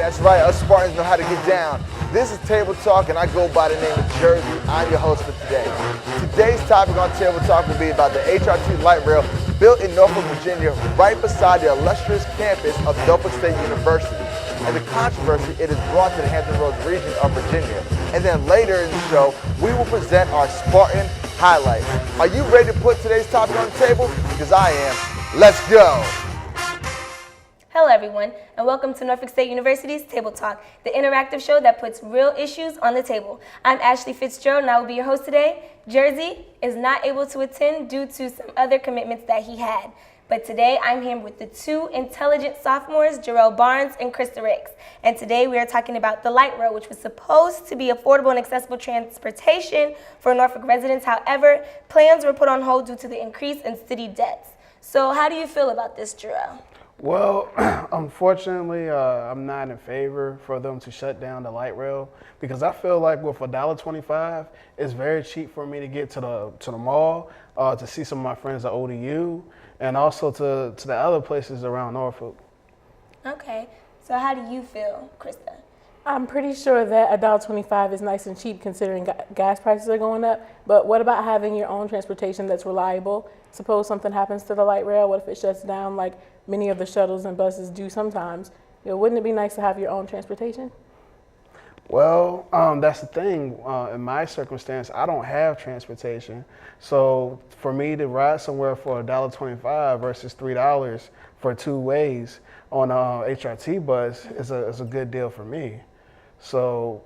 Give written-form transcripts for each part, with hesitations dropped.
That's right, us Spartans know how to get down. This is Table Talk, and I go by the name of Jersey. I'm your host for today. Today's topic on Table Talk will be about the HRT light rail built in Norfolk, Virginia, right beside the illustrious campus of Norfolk State University, and the controversy it has brought to the Hampton Roads region of Virginia. And then later in the show, we will present our Spartan highlight. Are you ready to put today's topic on the table? Because I am. Let's go. Hello everyone, and welcome to Norfolk State University's Table Talk, the interactive show that puts real issues on the table. I'm Ashley Fitzgerald, and I will be your host today. Jersey is not able to attend due to some other commitments that he had. But today I'm here with the two intelligent sophomores, Jarrell Barnes and Krista Ricks. And today we are talking about the light rail, which was supposed to be affordable and accessible transportation for Norfolk residents. However, plans were put on hold due to the increase in city debts. So how do you feel about this, Jarrell? Well, unfortunately, I'm not in favor for them to shut down the light rail because I feel like with $1.25, it's very cheap for me to get to the mall, to see some of my friends at ODU, and also to the other places around Norfolk. Okay, so how do you feel, Krista? I'm pretty sure that $1.25 is nice and cheap considering gas prices are going up, but what about having your own transportation that's reliable? Suppose something happens to the light rail, what if it shuts down like many of the shuttles and buses do sometimes? Wouldn't it be nice to have your own transportation? Well, that's the thing. In my circumstance, I don't have transportation. So for me to ride somewhere for $1.25 versus $3 for 2 ways on a HRT bus is a good deal for me. So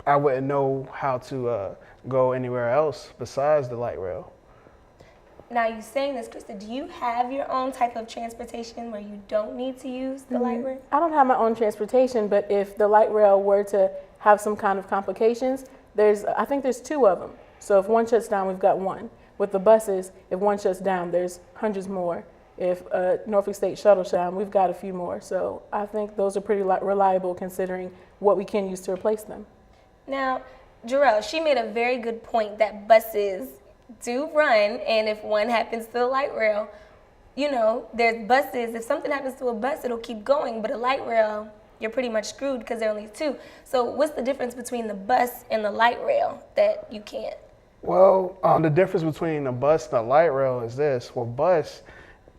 I wouldn't know how to go anywhere else besides the light rail. Now, you saying this, Krista, do you have your own type of transportation where you don't need to use the light rail? I don't have my own transportation, but if the light rail were to have some kind of complications, I think there's 2 of them. So if one shuts down, we've got one. With the buses, if one shuts down, there's hundreds more. If Norfolk State shuttle shuts down, we've got a few more. So I think those are pretty reliable considering what we can use to replace them. Now, Jarrell, she made a very good point that buses do run, and if one happens to the light rail, there's buses. If something happens to a bus, it'll keep going, but a light rail, you're pretty much screwed because there are only 2. So what's the difference between the bus and the light rail that you can't? Well, the difference between a bus and a light rail is this. Well, bus,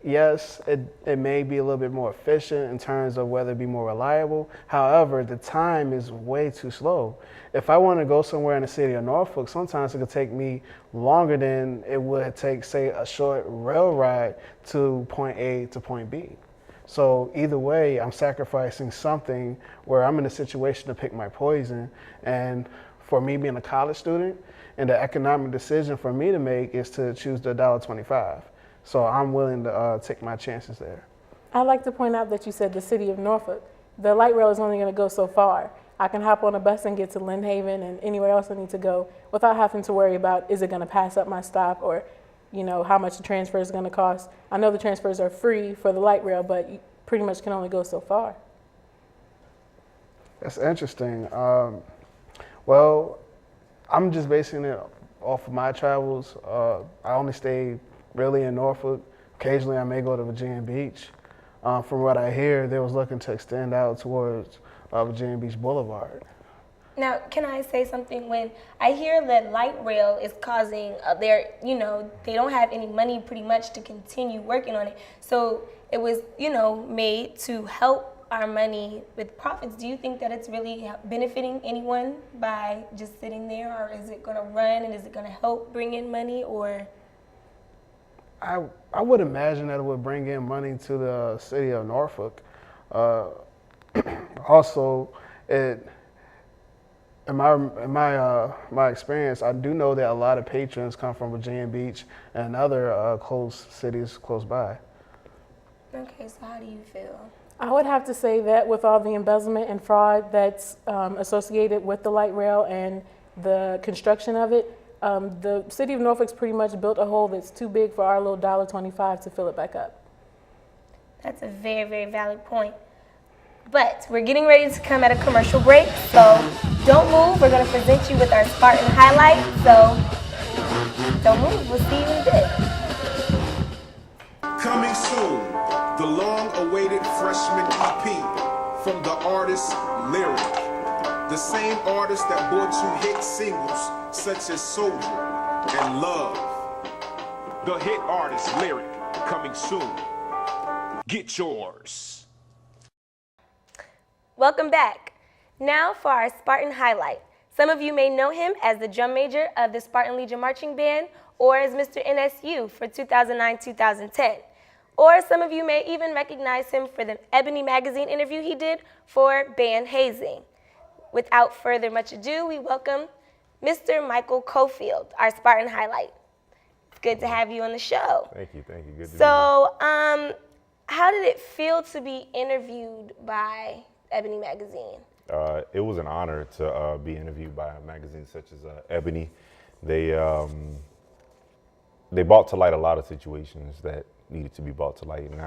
yes, it may be a little bit more efficient in terms of whether it be more reliable. However, the time is way too slow. If I want to go somewhere in the city of Norfolk, sometimes it could take me longer than it would take, say, a short rail ride to point A to point B. So either way, I'm sacrificing something where I'm in a situation to pick my poison. And for me being a college student, and the economic decision for me to make is to choose the $1.25. So I'm willing to take my chances there. I'd like to point out that you said the city of Norfolk. The light rail is only going to go so far. I can hop on a bus and get to Lynn Haven and anywhere else I need to go without having to worry about is it going to pass up my stop or how much the transfer is going to cost. I know the transfers are free for the light rail, but you pretty much can only go so far. That's interesting. Well, I'm just basing it off of my travels. I only stay really in Norfolk. Occasionally I may go to Virginia Beach. From what I hear, they was looking to extend out towards Virginia Beach Boulevard. Now, can I say something? When I hear that light rail is causing they don't have any money pretty much to continue working on it. So it was, made to help our money with profits. Do you think that it's really benefiting anyone by just sitting there, or is it going to run and is it going to help bring in money, or? I would imagine that it would bring in money to the city of Norfolk. Also, in my experience, I do know that a lot of patrons come from Virginia Beach and other close cities close by. Okay, so how do you feel? I would have to say that with all the embezzlement and fraud that's associated with the light rail and the construction of it, the city of Norfolk's pretty much built a hole that's too big for our little $1.25 to fill it back up. That's a very, very valid point. But we're getting ready to come at a commercial break, so don't move. We're going to present you with our Spartan highlight, so don't move. We'll see you in a bit. Coming soon, the long-awaited freshman EP from the artist Lyric, the same artist that brought you hit singles such as Soldier and Love. The hit artist Lyric, coming soon. Get yours. Welcome back. Now for our Spartan highlight. Some of you may know him as the drum major of the Spartan Legion Marching Band or as Mr. NSU for 2009-2010. Or some of you may even recognize him for the Ebony magazine interview he did for band hazing. Without further much ado, we welcome Mr. Michael Cofield, our Spartan highlight. It's good to have you on the show. Thank you. Good to be here. So, how did it feel to be interviewed by Ebony magazine? It was an honor to be interviewed by a magazine such as Ebony. They brought to light a lot of situations that needed to be brought to light, and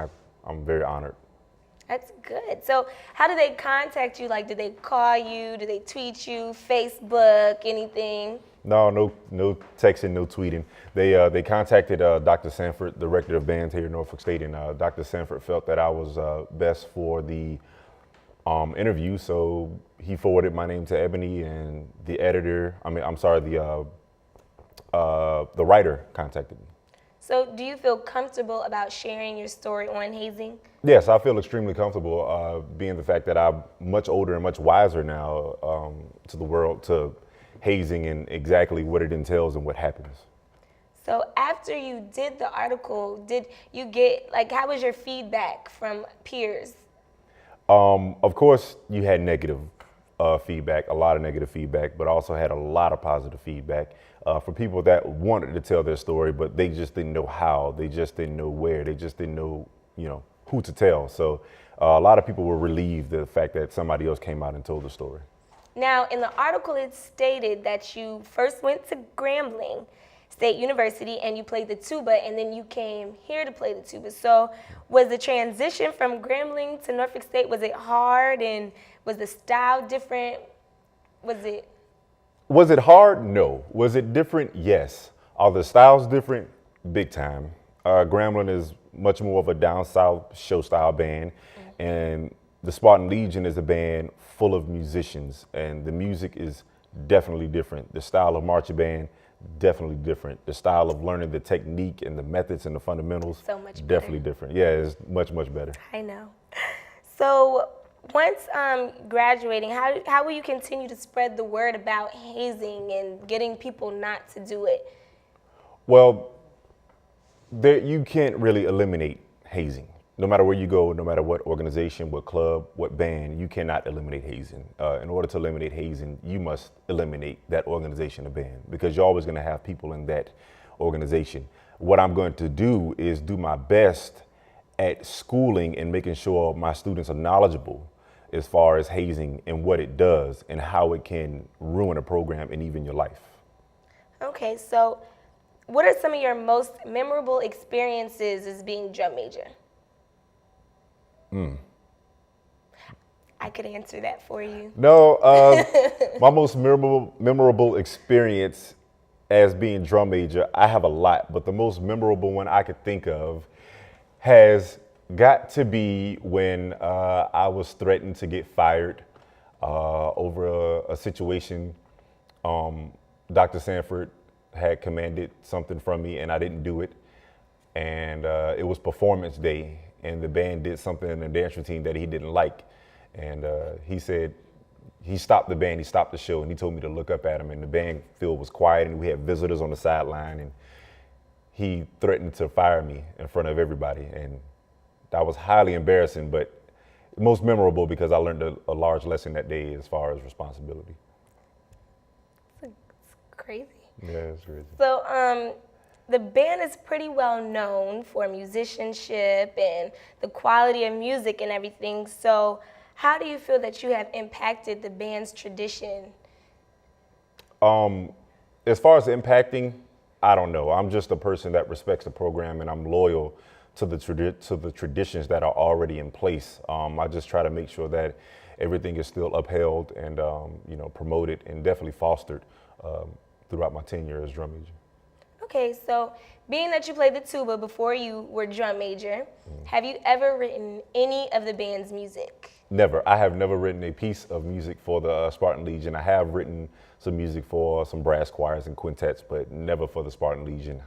I'm very honored. That's good. So how did they contact you? Like, did they call you? Did they tweet you? Facebook, anything? No texting, no tweeting. They contacted Dr. Sanford, the director of bands here in Norfolk State, and Dr. Sanford felt that I was best for the interview, so he forwarded my name to Ebony, and the writer contacted me. So do you feel comfortable about sharing your story on hazing? Yes, I feel extremely comfortable, being the fact that I'm much older and much wiser now to the world, to hazing and exactly what it entails and what happens. So after you did the article, did you get, like, how was your feedback from peers? Of course, you had negative feedback, a lot of negative feedback, but also had a lot of positive feedback for people that wanted to tell their story, but they just didn't know how, they just didn't know where, they just didn't know, who to tell. So a lot of people were relieved at the fact that somebody else came out and told the story. Now, in the article, it stated that you first went to Grambling State University and you played the tuba, and then you came here to play the tuba. So was the transition from Grambling to Norfolk State, was it hard, and was the style different? Was it hard? No. Was it different? Yes. Are the styles different? Big time. Grambling is much more of a down south show style band, and the Spartan Legion is a band full of musicians, and the music is definitely different. The style of marching band, definitely different. The style of learning the technique and the methods and the fundamentals, so much better. Definitely different. Yeah, it's much better. I know. So once graduating, how will you continue to spread the word about hazing and getting people not to do it? Well, you can't really eliminate hazing. No matter where you go, no matter what organization, what club, what band, you cannot eliminate hazing. In order to eliminate hazing, you must eliminate that organization or band, because you're always going to have people in that organization. What I'm going to do is do my best at schooling and making sure my students are knowledgeable as far as hazing and what it does and how it can ruin a program and even your life. Okay, so what are some of your most memorable experiences as being drum major? I could answer that for you. No, my most memorable experience as being drum major, I have a lot, but the most memorable one I could think of has got to be when I was threatened to get fired over a situation. Dr. Sanford had commanded something from me and I didn't do it. And it was performance day, and the band did something in the dance routine that he didn't like. And he said, he stopped the band, he stopped the show, and he told me to look up at him, and the band field was quiet, and we had visitors on the sideline, and he threatened to fire me in front of everybody. And that was highly embarrassing, but most memorable because I learned a large lesson that day as far as responsibility. It's crazy. Yeah, it's crazy. So, the band is pretty well known for musicianship and the quality of music and everything. So how do you feel that you have impacted the band's tradition? As far as impacting, I don't know. I'm just a person that respects the program, and I'm loyal to the traditions that are already in place. I just try to make sure that everything is still upheld and promoted and definitely fostered throughout my tenure as drum major. Okay, so being that you played the tuba before you were drum major, have you ever written any of the band's music? Never. I have never written a piece of music for the Spartan Legion. I have written some music for some brass choirs and quintets, but never for the Spartan Legion.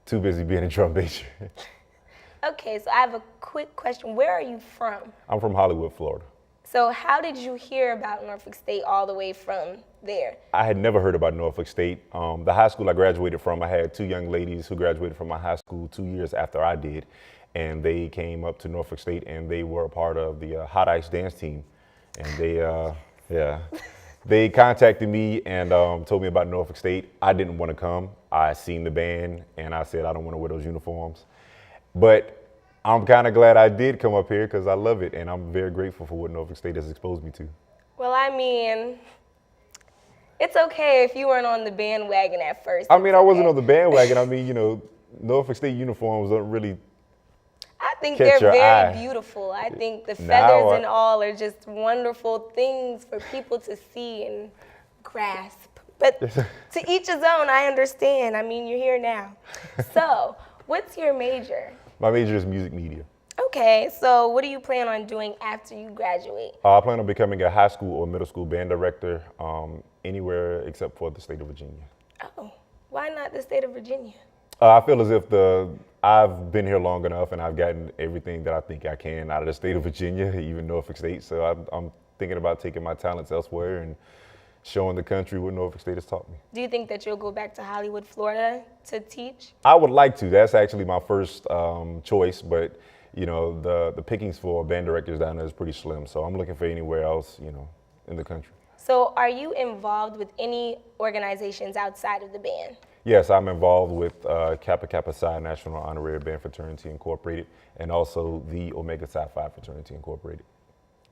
Too busy being a drum major. Okay, so I have a quick question. Where are you from? I'm from Hollywood, Florida. So how did you hear about Norfolk State all the way from there? I had never heard about Norfolk State. The high school I graduated from, I had two young ladies who graduated from my high school 2 years after I did. And they came up to Norfolk State and they were a part of the Hot Ice dance team. And they contacted me and told me about Norfolk State. I didn't want to come. I seen the band and I said, I don't want to wear those uniforms. But I'm kind of glad I did come up here because I love it and I'm very grateful for what Norfolk State has exposed me to. Well, I mean, it's okay if you weren't on the bandwagon at first. I mean, I wasn't on the bandwagon. I mean, you know, Norfolk State uniforms don't really I think catch they're your very eye. beautiful. I think the Now feathers I- and all are just wonderful things for people to see and grasp. But to each his own, I understand. I mean, you're here now. So, what's your major? My major is music media. Okay, so what do you plan on doing after you graduate? I plan on becoming a high school or middle school band director anywhere except for the state of Virginia. Oh, why not the state of Virginia? I feel as if I've been here long enough and I've gotten everything that I think I can out of the state of Virginia, even Norfolk State. So I'm thinking about taking my talents elsewhere and showing the country what Norfolk State has taught me. Do you think that you'll go back to Hollywood, Florida to teach? I would like to. That's actually my first choice, but you know, the pickings for band directors down there is pretty slim. So I'm looking for anywhere else, you know, in the country. So are you involved with any organizations outside of the band? Yes, I'm involved with Kappa Kappa Psi National Honorary Band Fraternity Incorporated and also the Omega Psi Phi Fraternity Incorporated.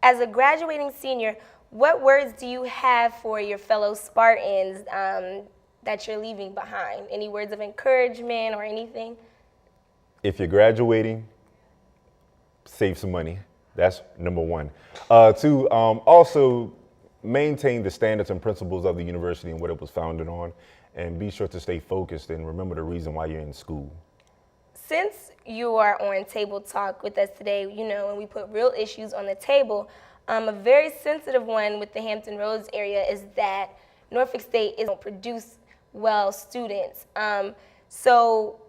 As a graduating senior, what words do you have for your fellow Spartans that you're leaving behind? Any words of encouragement or anything? If you're graduating, save some money. That's number one. Two, also maintain the standards and principles of the university and what it was founded on, and be sure to stay focused and remember the reason why you're in school. Since you are on Table Talk with us today, you know, and we put real issues on the table, a very sensitive one with the Hampton Roads area is that Norfolk State don't produce well students. So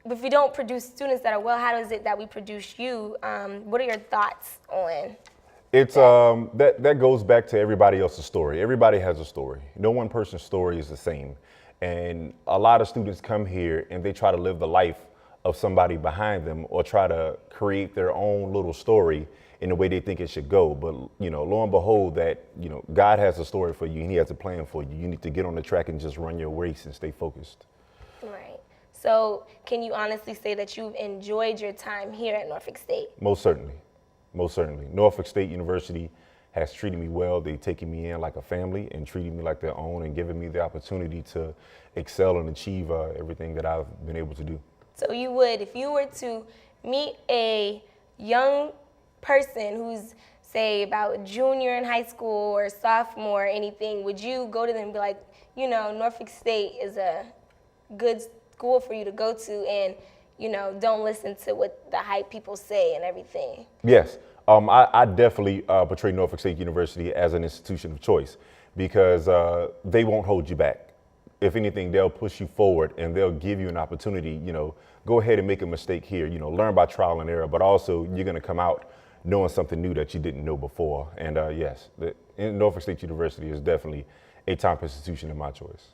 if we don't produce students that are well, how is it that we produce you? What are your thoughts on? It's that goes back to everybody else's story. Everybody has a story. No one person's story is the same. And a lot of students come here and they try to live the life of somebody behind them or try to create their own little story in the way they think it should go. But, you know, lo and behold, that, you know, God has a story for you and he has a plan for you. You need to get on the track and just run your race and stay focused. Right. So can you honestly say that you've enjoyed your time here at Norfolk State? Most certainly. Most certainly. Norfolk State University has treated me well. They've taken me in like a family and treated me like their own and given me the opportunity to excel and achieve everything that I've been able to do. So you would, if you were to meet a young person who's, say, about junior in high school or sophomore or anything, would you go to them and be like, you know, Norfolk State is a good school for you to go to and, you know, don't listen to what the hype people say and everything? Yes. I definitely portray Norfolk State University as an institution of choice because they won't hold you back. If anything, they'll push you forward and they'll give you an opportunity, you know, go ahead and make a mistake here, you know, learn by trial and error, but also you're going to come out knowing something new that you didn't know before. And yes, Norfolk State University is definitely a top institution in my choice.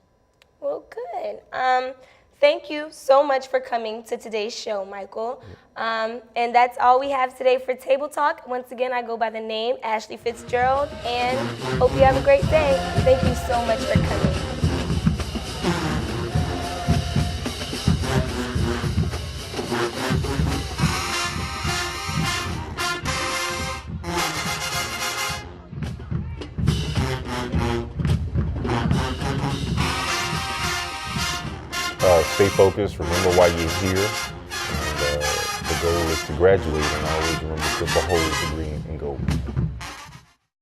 Well, good. Thank you so much for coming to today's show, Michael. And that's all we have today for Table Talk. Once again, I go by the name Ashley Fitzgerald, and hope you have a great day. Thank you so much for coming. Stay focused, remember why you're here, and the goal is to graduate and always remember to behold the green and gold.